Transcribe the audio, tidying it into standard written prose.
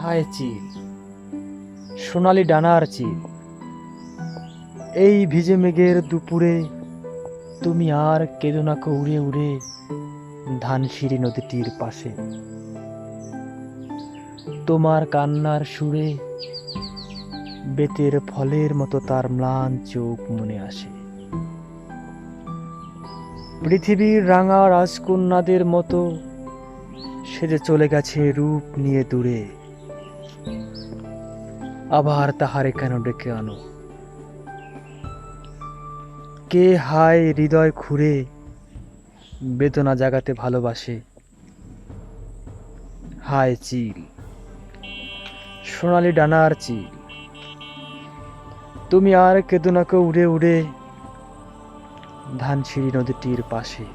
হায় চিল, সোনালি ডানার চিল, এই ভিজে মেঘের দুপুরে তুমি আর কেঁদো না কো উড়ে উড়ে ধানসিঁড়ি নদীটির পাশে। তোমার কান্নার সুরে বেতের ফলের মতো তার ম্লান চোখ মনে আসে। পৃথিবীর রাঙা রাজকন্যাদের মতো সেজে চলে গেছে রূপ নিয়ে দূরে। আবার তাহারে কেন ডেকে আনো? কে হায় হৃদয় খুঁড়ে বেদনা জাগাতে ভালোবাসে? হায় চিল, সোনালি ডানার চিল, তুমি আর কেঁদো না কো উড়ে উড়ে ধানসিঁড়ি নদীটির পাশে।